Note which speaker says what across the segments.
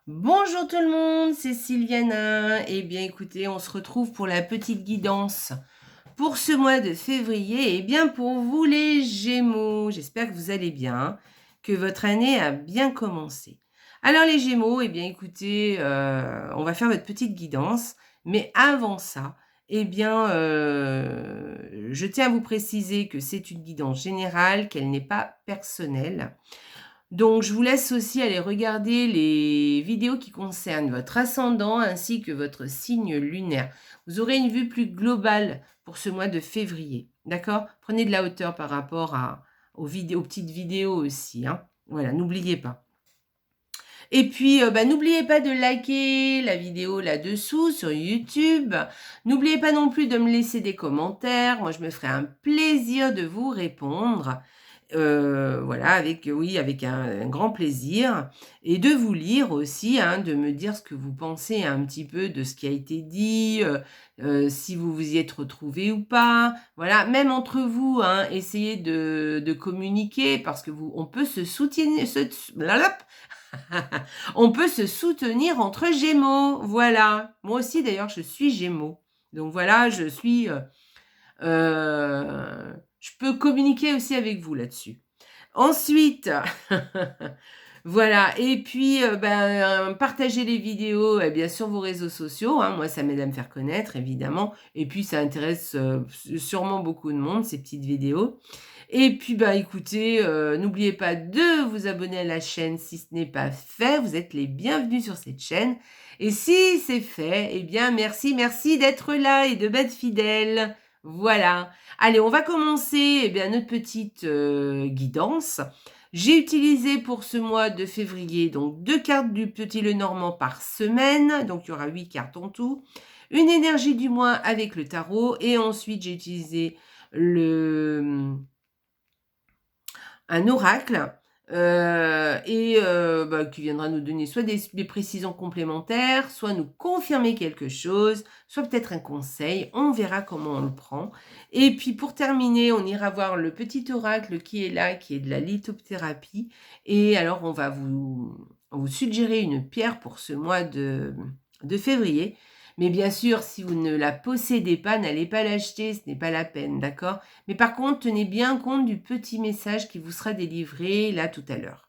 Speaker 1: Bonjour tout le monde, c'est Sylviana. Eh bien écoutez, on se retrouve pour la petite guidance pour ce mois de février. Eh bien pour vous les Gémeaux, j'espère que vous allez bien, que votre année a bien commencé. Alors les Gémeaux, eh bien écoutez, on va faire votre petite guidance, mais avant ça, eh bien je tiens à vous préciser que c'est une guidance générale, qu'elle n'est pas personnelle. Donc, je vous laisse aussi aller regarder les vidéos qui concernent votre ascendant ainsi que votre signe lunaire. Vous aurez une vue plus globale pour ce mois de février. D'accord? Prenez de la hauteur par rapport aux petites vidéos aussi. Hein. Voilà, n'oubliez pas. Et puis, n'oubliez pas de liker la vidéo là-dessous sur YouTube. N'oubliez pas non plus de me laisser des commentaires. Moi, je me ferai un plaisir de vous répondre. Voilà, avec un grand plaisir. Et de vous lire aussi, hein, de me dire ce que vous pensez un petit peu de ce qui a été dit, si vous vous y êtes retrouvés ou pas. Voilà, même entre vous, hein, essayez de communiquer parce que on peut se soutenir, on peut se soutenir entre Gémeaux, voilà. Moi aussi d'ailleurs, je suis Gémeaux. Donc voilà, je peux communiquer aussi avec vous là-dessus. Ensuite, voilà, et puis partagez les vidéos sur vos réseaux sociaux, hein. Moi ça m'aide à me faire connaître évidemment, et puis ça intéresse sûrement beaucoup de monde ces petites vidéos. Et puis écoutez, n'oubliez pas de vous abonner à la chaîne si ce n'est pas fait, vous êtes les bienvenus sur cette chaîne. Et si c'est fait, eh bien merci d'être là et de m'être fidèle. Voilà. Allez, on va commencer notre petite guidance. J'ai utilisé pour ce mois de février donc 2 cartes du Petit Lenormand par semaine, donc il y aura 8 cartes en tout. Une énergie du mois avec le tarot et ensuite j'ai utilisé un oracle qui viendra nous donner soit des précisions complémentaires, soit nous confirmer quelque chose, soit peut-être un conseil. On verra comment on le prend. Et puis pour terminer, on ira voir le petit oracle qui est là, qui est de la lithothérapie. Et alors on va vous suggérer une pierre pour ce mois de février. Mais bien sûr, si vous ne la possédez pas, n'allez pas l'acheter, ce n'est pas la peine, d'accord? Mais par contre, tenez bien compte du petit message qui vous sera délivré là tout à l'heure.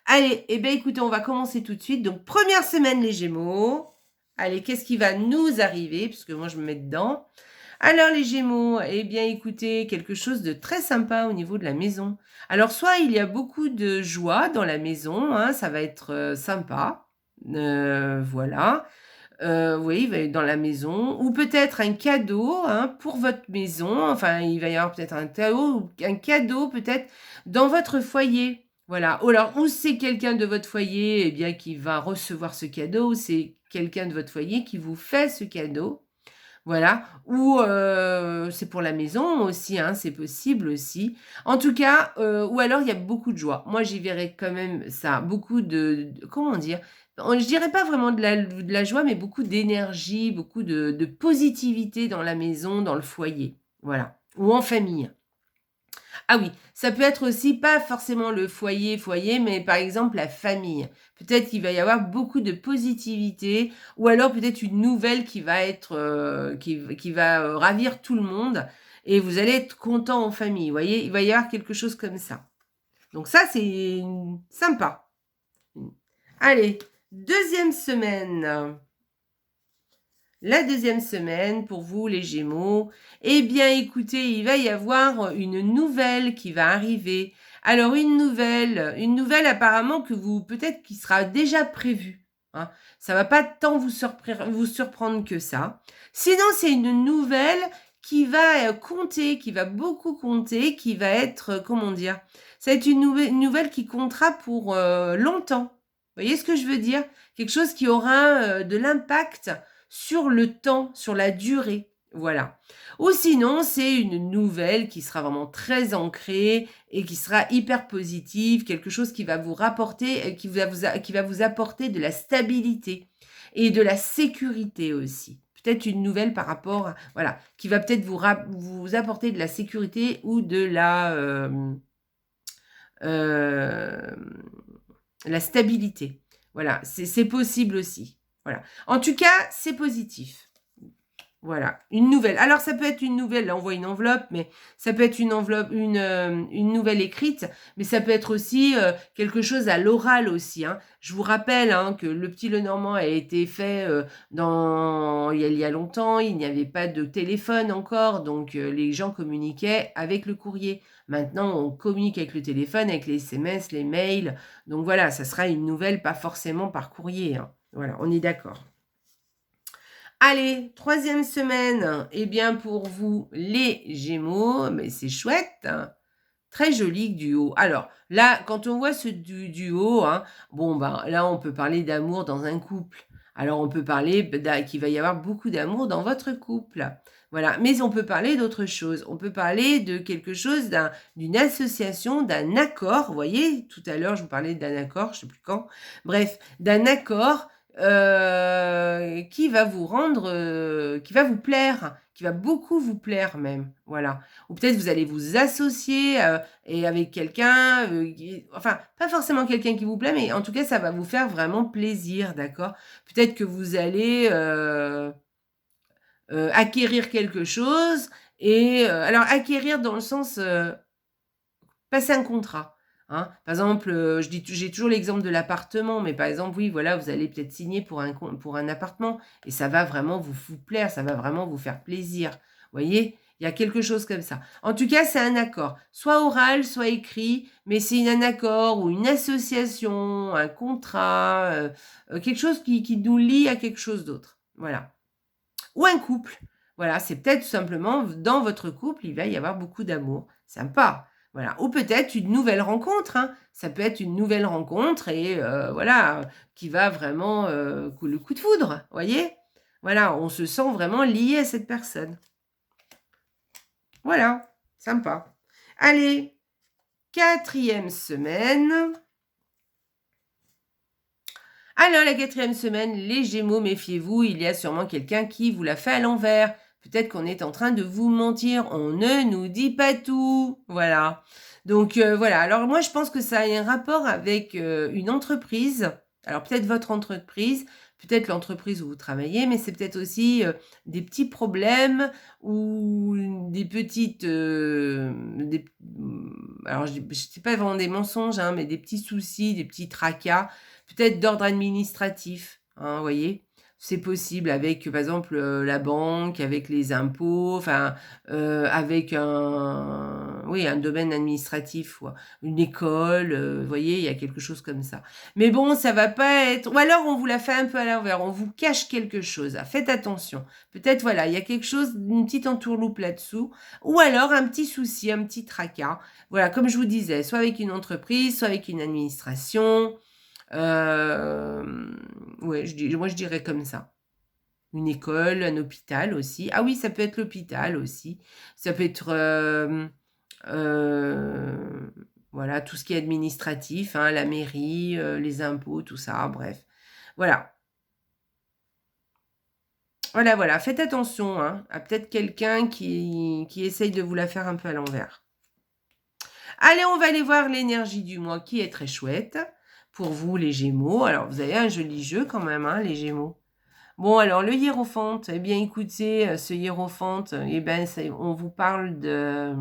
Speaker 1: Allez, écoutez, on va commencer tout de suite. Donc, première semaine, les Gémeaux. Allez, qu'est-ce qui va nous arriver? Puisque moi, je me mets dedans. Alors, les Gémeaux, écoutez, quelque chose de très sympa au niveau de la maison. Alors, soit il y a beaucoup de joie dans la maison, hein, ça va être sympa. Voilà. Oui, il va être dans la maison, ou peut-être un cadeau hein, pour votre maison. Enfin, il va y avoir peut-être un cadeau peut-être dans votre foyer. Voilà. Ou alors, ou c'est quelqu'un de votre foyer qui va recevoir ce cadeau, ou c'est quelqu'un de votre foyer qui vous fait ce cadeau. Voilà. Ou c'est pour la maison aussi, hein, c'est possible aussi. En tout cas, ou alors il y a beaucoup de joie. Moi, j'y verrais quand même ça, beaucoup comment dire? Je dirais pas vraiment de la joie, mais beaucoup d'énergie, beaucoup de positivité dans la maison, dans le foyer. Voilà. Ou en famille. Ah oui, ça peut être aussi pas forcément le foyer, mais par exemple la famille. Peut-être qu'il va y avoir beaucoup de positivité ou alors peut-être une nouvelle qui va être qui va ravir tout le monde et vous allez être content en famille. Vous voyez, il va y avoir quelque chose comme ça. Donc ça c'est sympa. Allez, deuxième semaine. La deuxième semaine, pour vous les Gémeaux, écoutez, il va y avoir une nouvelle qui va arriver. Alors une nouvelle apparemment que peut-être qui sera déjà prévue. Hein. Ça va pas tant vous surprendre que ça. Sinon, c'est une nouvelle qui va compter, qui va beaucoup compter, qui va être, comment dire, ça va être une nouvelle qui comptera pour longtemps. Vous voyez ce que je veux dire? Quelque chose qui aura de l'impact sur le temps, sur la durée. Voilà. Ou sinon, c'est une nouvelle qui sera vraiment très ancrée et qui sera hyper positive, quelque chose qui va vous rapporter, qui va vous apporter de la stabilité et de la sécurité aussi. Peut-être une nouvelle par rapport, voilà, qui va peut-être vous apporter de la sécurité ou de la stabilité. Voilà, c'est possible aussi. Voilà. En tout cas, c'est positif. Voilà, une nouvelle. Alors, ça peut être une nouvelle, là, on voit une enveloppe, mais ça peut être une enveloppe, une nouvelle écrite, mais ça peut être aussi quelque chose à l'oral aussi, hein. Je vous rappelle hein, que le petit Lenormand a été fait il y a longtemps, il n'y avait pas de téléphone encore, donc les gens communiquaient avec le courrier. Maintenant, on communique avec le téléphone, avec les SMS, les mails. Donc voilà, ça sera une nouvelle, pas forcément par courrier, hein. Voilà, on est d'accord. Allez, 3e semaine, eh bien pour vous les Gémeaux, mais c'est chouette, hein. Très joli du haut. Alors là, quand on voit ce du haut, hein, bon ben là on peut parler d'amour dans un couple. Alors on peut parler qu'il va y avoir beaucoup d'amour dans votre couple. Voilà, mais on peut parler d'autre chose. On peut parler de quelque chose, d'une association, d'un accord. Vous voyez, tout à l'heure je vous parlais d'un accord, je ne sais plus quand. Bref, d'un accord qui va vous rendre, qui va vous plaire, qui va beaucoup vous plaire même. Voilà. Ou peut-être vous allez vous associer et avec quelqu'un, enfin, pas forcément quelqu'un qui vous plaît, mais en tout cas, ça va vous faire vraiment plaisir, d'accord? Peut-être que vous allez acquérir quelque chose, et alors acquérir dans le sens passer un contrat. Hein. Par exemple, j'ai toujours l'exemple de l'appartement, mais par exemple, oui, voilà, vous allez peut-être signer pour un appartement, et ça va vraiment vous plaire, ça va vraiment vous faire plaisir. Vous voyez, il y a quelque chose comme ça. En tout cas, c'est un accord, soit oral, soit écrit, mais c'est un accord ou une association, un contrat, quelque chose qui nous lie à quelque chose d'autre. Voilà. Ou un couple. Voilà, c'est peut-être tout simplement, dans votre couple, il va y avoir beaucoup d'amour. Sympa. Voilà. Ou peut-être une nouvelle rencontre. Hein. Ça peut être une nouvelle rencontre et voilà, qui va vraiment le coup de foudre. Voyez. Voilà, on se sent vraiment lié à cette personne. Voilà, sympa. Allez, 4e semaine. Alors, la 4e semaine, les Gémeaux, méfiez-vous, il y a sûrement quelqu'un qui vous l'a fait à l'envers. Peut-être qu'on est en train de vous mentir. On ne nous dit pas tout. Voilà. Donc, voilà. Alors, moi, je pense que ça a un rapport avec une entreprise. Alors, peut-être votre entreprise, peut-être l'entreprise où vous travaillez, mais c'est peut-être aussi des petits problèmes ou des petites... alors, je ne sais pas vraiment des mensonges, hein, mais des petits soucis, des petits tracas, peut-être d'ordre administratif, hein, vous voyez. C'est possible avec, par exemple, la banque, avec les impôts, enfin, avec un domaine administratif, une école, vous voyez, il y a quelque chose comme ça. Mais bon, ça va pas être... Ou alors, on vous la fait un peu à l'envers, on vous cache quelque chose. Faites attention. Peut-être, voilà, il y a quelque chose, une petite entourloupe là-dessous. Ou alors, un petit souci, un petit tracas. Voilà, comme je vous disais, soit avec une entreprise, soit avec une administration... ouais, moi je dirais comme ça. Une école, un hôpital aussi. Ah oui, ça peut être l'hôpital aussi. Ça peut être voilà, tout ce qui est administratif, hein, la mairie, les impôts, tout ça, bref. Voilà. Voilà, voilà. Faites attention hein, à peut-être quelqu'un qui essaye de vous la faire un peu à l'envers. Allez, on va aller voir l'énergie du mois qui est très chouette. Pour vous, les Gémeaux. Alors, vous avez un joli jeu quand même, hein, les Gémeaux. Bon, alors, le hiérophante. Eh bien, écoutez, ce hiérophante, eh ben, on vous parle de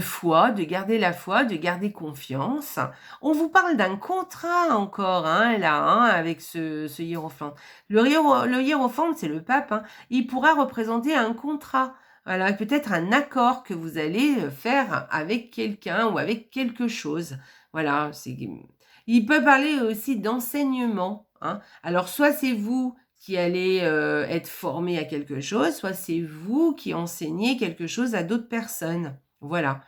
Speaker 1: foi, de garder la foi, de garder confiance. On vous parle d'un contrat encore, hein, là, hein, avec ce hiérophante. Le hiérophante, c'est le pape, hein, il pourra représenter un contrat. Voilà, peut-être un accord que vous allez faire avec quelqu'un ou avec quelque chose. Voilà, il peut parler aussi d'enseignement. Hein. Alors, soit c'est vous qui allez être formé à quelque chose, soit c'est vous qui enseignez quelque chose à d'autres personnes. Voilà.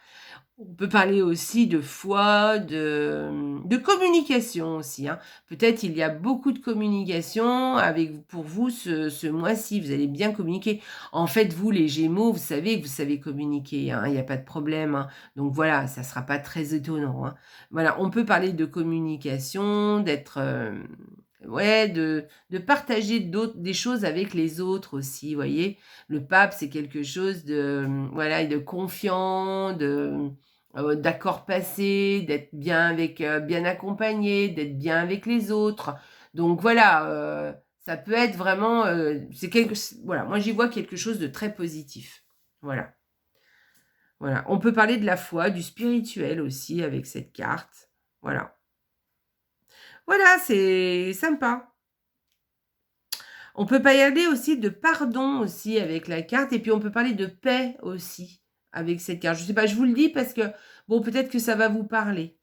Speaker 1: On peut parler aussi de foi, de communication aussi. Hein. Peut-être il y a beaucoup de communication pour vous ce mois-ci. Vous allez bien communiquer. En fait, vous, les Gémeaux, vous savez que vous savez communiquer. Hein, il n'y a pas de problème. Hein. Donc voilà, ça ne sera pas très étonnant. Hein. Voilà, on peut parler de communication, d'être... ouais, de partager des choses avec les autres aussi, vous voyez. Le pape, c'est quelque chose de, voilà, de confiant, d'accords passés, d'être bien avec, bien accompagné, d'être bien avec les autres. Donc voilà, ça peut être vraiment, voilà, moi j'y vois quelque chose de très positif. Voilà, voilà. On peut parler de la foi, du spirituel aussi avec cette carte. Voilà. Voilà, c'est sympa. On peut parler aussi de pardon aussi avec la carte et puis on peut parler de paix aussi avec cette carte. Je sais pas, je vous le dis parce que, bon, peut-être que ça va vous parler.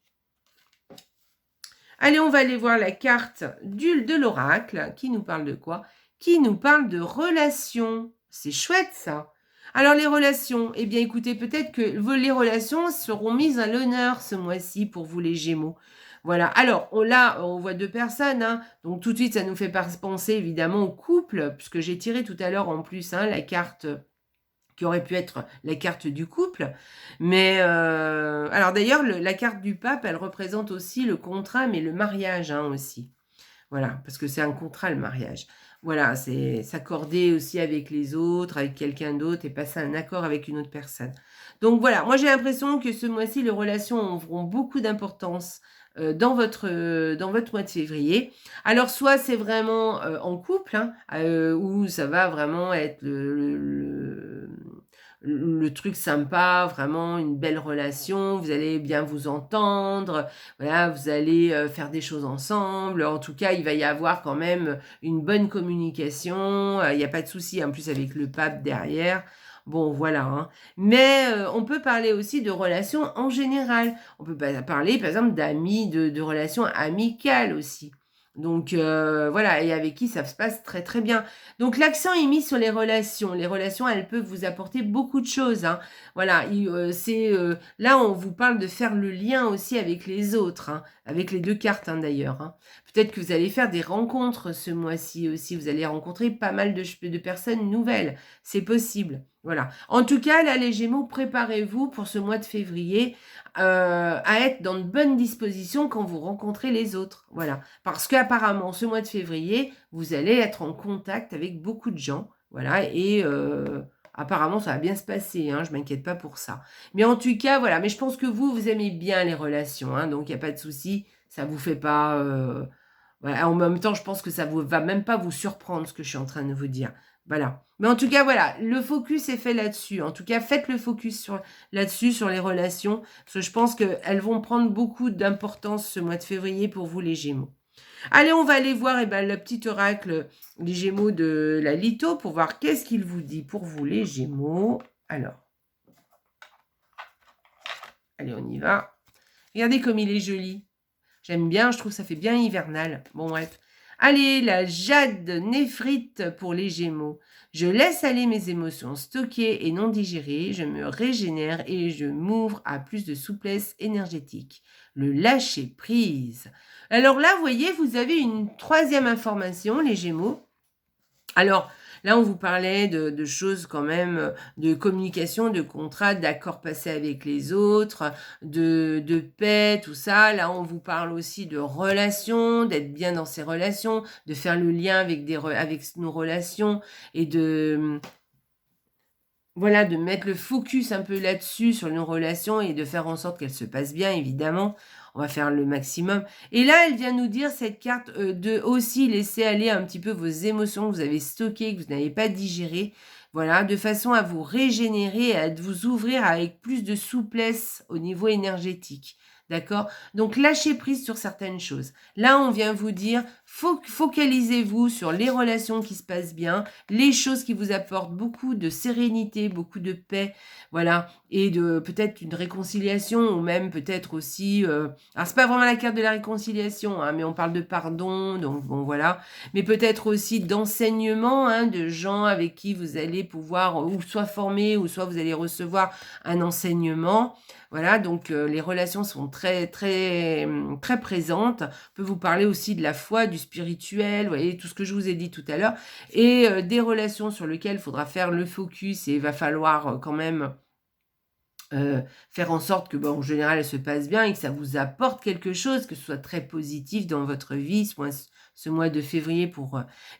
Speaker 1: Allez, on va aller voir la carte de l'oracle. Qui nous parle de quoi? Qui nous parle de relations. C'est chouette ça. Alors les relations, eh bien écoutez, peut-être que les relations seront mises à l'honneur ce mois-ci pour vous les Gémeaux. Voilà. Alors là, on voit deux personnes, hein, donc tout de suite ça nous fait penser évidemment au couple, puisque j'ai tiré tout à l'heure en plus la carte qui aurait pu être la carte du couple. Mais alors d'ailleurs, la carte du pape, elle représente aussi le contrat, mais le mariage aussi. Voilà, parce que c'est un contrat, le mariage. Voilà, c'est s'accorder aussi avec les autres, avec quelqu'un d'autre et passer un accord avec une autre personne. Donc voilà, moi j'ai l'impression que ce mois-ci, les relations auront beaucoup d'importance dans votre mois de février. Alors soit c'est vraiment en couple, où ça va vraiment être le truc sympa, vraiment une belle relation, vous allez bien vous entendre, voilà, vous allez faire des choses ensemble. En tout cas, il va y avoir quand même une bonne communication, il n'y a pas de souci, en plus avec le pape derrière. Bon, voilà. Mais on peut parler aussi de relations en général. On peut parler, par exemple, d'amis, de relations amicales aussi. Donc voilà, et avec qui ça se passe très très bien. Donc l'accent est mis sur les relations. Les relations, elles peuvent vous apporter beaucoup de choses. Voilà, là on vous parle de faire le lien aussi avec les autres, avec les deux cartes d'ailleurs. Peut-être que vous allez faire des rencontres ce mois-ci aussi. Vous allez rencontrer pas mal de personnes nouvelles. C'est possible. Voilà. En tout cas, là, les Gémeaux, préparez-vous pour ce mois de février à être dans de bonnes dispositions quand vous rencontrez les autres. Voilà. Parce qu'apparemment, ce mois de février, vous allez être en contact avec beaucoup de gens. Voilà. Et apparemment, ça va bien se passer. Je ne m'inquiète pas pour ça. Mais en tout cas, voilà. Mais je pense que vous aimez bien les relations. Donc, il n'y a pas de souci. Ça ne vous fait pas... Voilà. En même temps, je pense que ça ne va même pas vous surprendre ce que je suis en train de vous dire. Voilà. Mais en tout cas, voilà, le focus est fait là-dessus. En tout cas, faites le focus là-dessus, sur les relations, parce que je pense qu'elles vont prendre beaucoup d'importance ce mois de février pour vous, les Gémeaux. Allez, on va aller voir le petit oracle des Gémeaux de la Litho pour voir qu'est-ce qu'il vous dit pour vous, les Gémeaux. Alors, allez, on y va. Regardez comme il est joli. J'aime bien, je trouve que ça fait bien hivernal. Bon, bref. Allez, la jade néphrite pour les Gémeaux. Je laisse aller mes émotions stockées et non digérées, je me régénère et je m'ouvre à plus de souplesse énergétique. Le lâcher prise. Alors là, vous voyez, vous avez une troisième information, les Gémeaux. Alors, là, on vous parlait de choses quand même, de communication, de contrats, d'accords passés avec les autres, de paix, tout ça. Là, on vous parle aussi de relations, d'être bien dans ces relations, de faire le lien avec nos relations et voilà, de mettre le focus un peu là-dessus, sur nos relations et de faire en sorte qu'elles se passent bien, évidemment. On va faire le maximum. Et là, elle vient nous dire, cette carte, de aussi laisser aller un petit peu vos émotions que vous avez stockées, que vous n'avez pas digérées. Voilà, de façon à vous régénérer, à vous ouvrir avec plus de souplesse au niveau énergétique. D'accord? Donc, lâchez prise sur certaines choses. Là, on vient vous dire, focalisez-vous sur les relations qui se passent bien, les choses qui vous apportent beaucoup de sérénité, beaucoup de paix, voilà, et de peut-être une réconciliation, ou même peut-être aussi... alors, c'est pas vraiment la carte de la réconciliation, mais on parle de pardon, donc bon, voilà. Mais peut-être aussi d'enseignement, de gens avec qui vous allez pouvoir ou soit former, ou soit vous allez recevoir un enseignement. Voilà, donc les relations sont très, très, très présentes. On peut vous parler aussi de la foi, du spirituel, vous voyez, tout ce que je vous ai dit tout à l'heure, et des relations sur lesquelles il faudra faire le focus et il va falloir quand même faire en sorte que, en général, elle se passe bien et que ça vous apporte quelque chose, que ce soit très positif dans votre vie, ce mois de février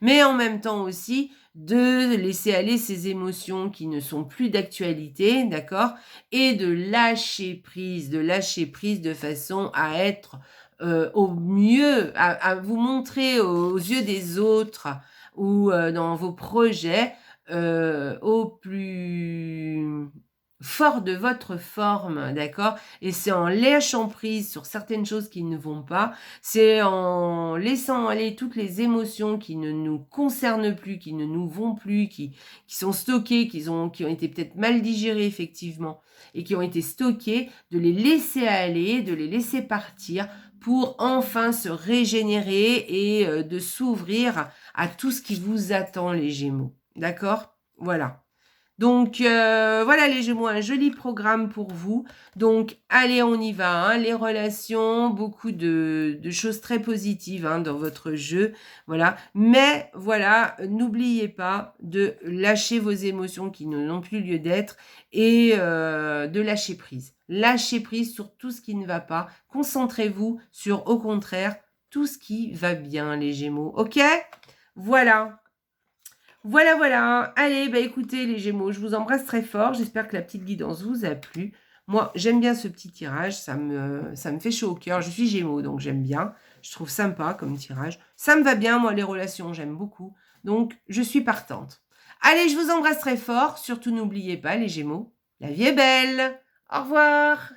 Speaker 1: mais en même temps aussi, de laisser aller ces émotions qui ne sont plus d'actualité, d'accord? Et de lâcher prise de façon à être, au mieux, à vous montrer aux yeux des autres ou, dans vos projets, au plus fort de votre forme, d'accord? Et c'est en lâchant prise sur certaines choses qui ne vont pas, c'est en laissant aller toutes les émotions qui ne nous concernent plus, qui ne nous vont plus, qui sont stockées, qui ont été peut-être mal digérées effectivement et qui ont été stockées, de les laisser aller, de les laisser partir pour enfin se régénérer et de s'ouvrir à tout ce qui vous attend les Gémeaux, d'accord? Voilà. Donc voilà les Gémeaux, un joli programme pour vous. Donc allez, on y va, hein, les relations, beaucoup de choses très positives, hein, dans votre jeu, voilà. Mais voilà, n'oubliez pas de lâcher vos émotions qui n'ont plus lieu d'être et de lâcher prise. Lâchez prise sur tout ce qui ne va pas. Concentrez-vous sur, au contraire, tout ce qui va bien les Gémeaux, OK? Voilà. Voilà, voilà. Allez, écoutez les Gémeaux, je vous embrasse très fort. J'espère que la petite guidance vous a plu. Moi, j'aime bien ce petit tirage, ça me fait chaud au cœur. Je suis Gémeaux, donc j'aime bien. Je trouve sympa comme tirage. Ça me va bien, moi, les relations, j'aime beaucoup. Donc, je suis partante. Allez, je vous embrasse très fort. Surtout, n'oubliez pas, les Gémeaux, la vie est belle. Au revoir.